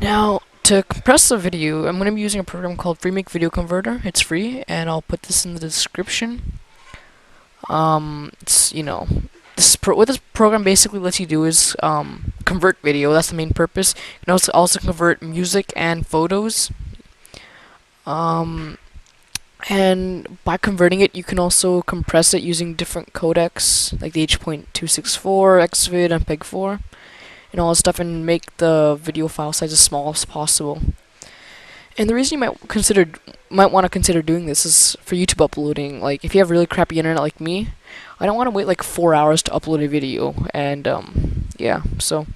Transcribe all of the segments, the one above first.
Now, to compress the video, I'm going to be using a program called Freemake Video Converter. It's free, and I'll put this in the description. It's, what this program basically lets you do is convert video. That's the main purpose. You can also convert music and photos. And by converting it, you can also compress it using different codecs, like the H.264, XVID, and PEG-4, and all that stuff, and make the video file size as small as possible. And the reason you might want to consider doing this is for YouTube uploading. Like, if you have really crappy internet like me, I don't want to wait like 4 hours to upload a video. And yeah, so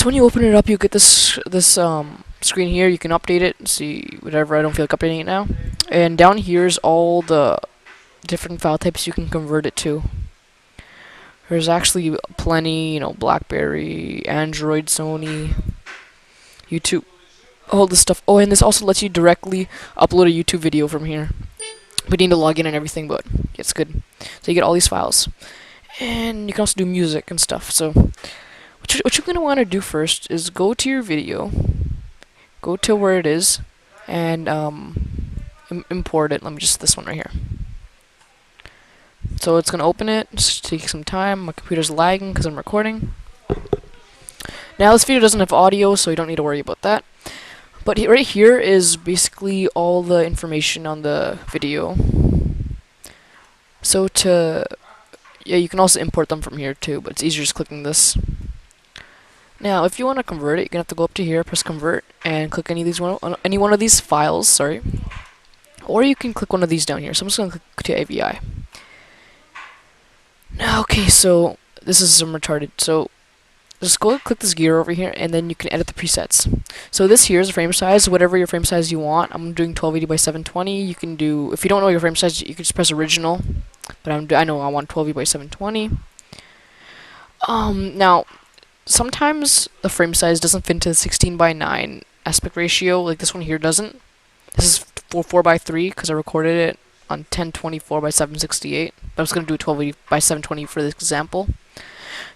when you open it up, you get this screen here. You can update it, see whatever. I don't feel like updating it now. And down here is all the different file types you can convert it to. There's actually plenty, BlackBerry, Android, Sony, YouTube, all this stuff. Oh, and this also lets you directly upload a YouTube video from here. We need to log in and everything, but it's good. So you get all these files. And you can also do music and stuff. So what you're going to want to do first is go to your video, go to where it is, and import it. Let me just, this one right here. So it's going to open it. Just take some time. My computer's lagging because I'm recording. Now this video doesn't have audio, so you don't need to worry about that. But right here is basically all the information on the video. So yeah, you can also import them from here too, but it's easier just clicking this. Now, if you want to convert it, you're gonna have to go up to here, press convert, and click any one of these files. Sorry, or you can click one of these down here. So I'm just gonna click to AVI. Now, okay, so this is some retarded. So just go click this gear over here, and then you can edit the presets. So this here is the frame size, whatever your frame size you want. I'm doing 1280 by 720. You can do, if you don't know your frame size, you can just press original. But I know I want 1280 by 720. Now, sometimes the frame size doesn't fit into the 16 by 9 aspect ratio, like this one here doesn't. This is 4 by 3 because I recorded it on 1024 by 768. But I was going to do 1280 by 720 for this example.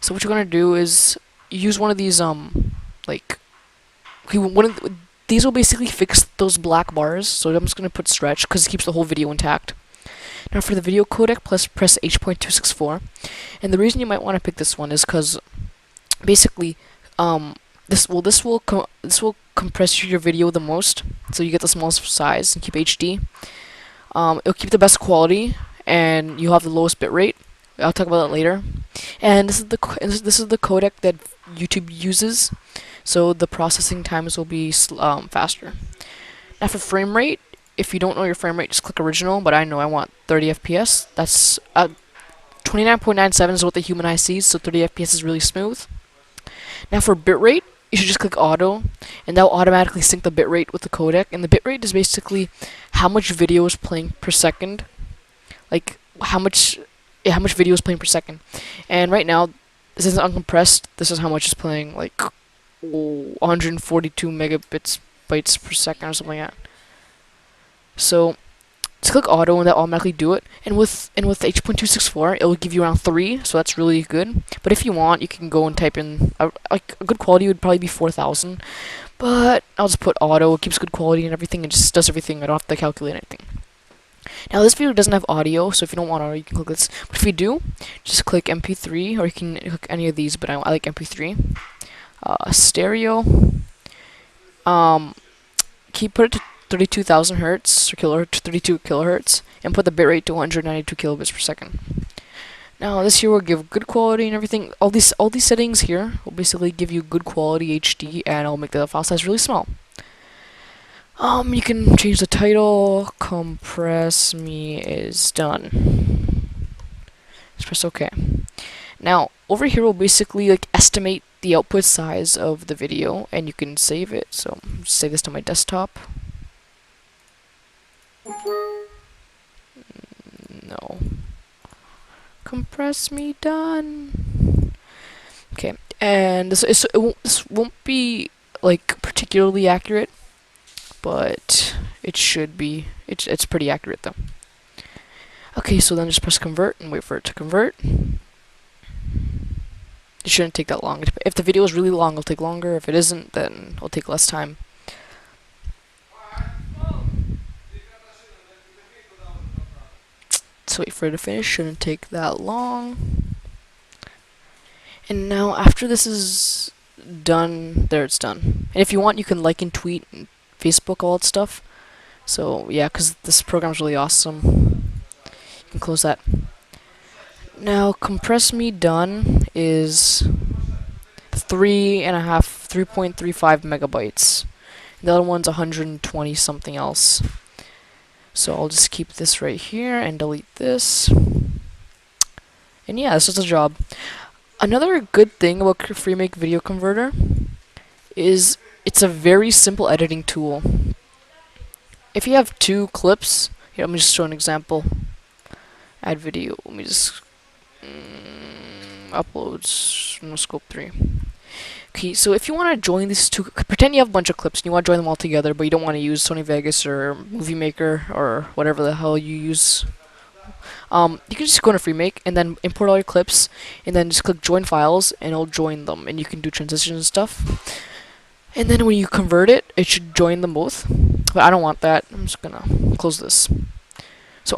So what you're going to do is use one of these, these will basically fix those black bars. So I'm just going to put stretch because it keeps the whole video intact. Now for the video codec, press H.264. And the reason you might want to pick this one is because basically, this will compress your video the most, so you get the smallest size and keep HD. It'll keep the best quality, and you'll have the lowest bitrate. I'll talk about that later. And this is the codec that YouTube uses, so the processing times will be faster. Now for frame rate, if you don't know your frame rate, just click original. But I know I want 30 FPS. That's 29.97 is what the human eye sees, so 30 FPS is really smooth. Now for bitrate, you should just click auto, and that will automatically sync the bitrate with the codec. And the bitrate is basically how much video is playing per second, like how much video is playing per second. And right now, this is uncompressed. This is how much is playing, like 142 megabits bytes per second or something like that. So just click auto, and that will automatically do it. And with H.264, it will give you around 3, so that's really good. But if you want, you can go and type in like a good quality would probably be 4,000. But I'll just put auto. It keeps good quality and everything. It just does everything. I don't have to calculate anything. Now this video doesn't have audio, so if you don't want audio, you can click this. But if you do, just click MP3, or you can click any of these. But I like MP3. Stereo. Put it to 32,000 hertz or kilohertz, 32 kilohertz, and put the bitrate to 192 kilobits per second. Now this here will give good quality and everything. All these settings here will basically give you good quality HD, and I'll make the file size really small. You can change the title. Compress me is done. Just press OK. Now over here we'll basically estimate the output size of the video, and you can save it. So save this to my desktop. No. Compress me done. Okay, and this won't be particularly accurate, but it should be. It's pretty accurate though. Okay, so then just press convert and wait for it to convert. It shouldn't take that long. If the video is really long, it'll take longer. If it isn't, then it'll take less time. Let's wait for it to finish. Shouldn't take that long. And now after this is done, there it's done. And if you want, you can like and tweet and Facebook, all that stuff. So yeah, because this program's really awesome. You can close that. Now compress me done is 3.35 megabytes. The other one's 120 something else. So I'll just keep this right here and delete this. And yeah, this is the job. Another good thing about Freemake Video Converter is it's a very simple editing tool. If you have two clips, here, let me just show an example. Add video. Let me just uploads. No scope 3. Okay, so if you want to join these two, pretend you have a bunch of clips and you want to join them all together, but you don't want to use Sony Vegas or Movie Maker or whatever the hell you use. You can just go into Freemake and then import all your clips, and then just click Join Files, and it'll join them, and you can do transitions and stuff. And then when you convert it, it should join them both. But I don't want that. I'm just gonna close this.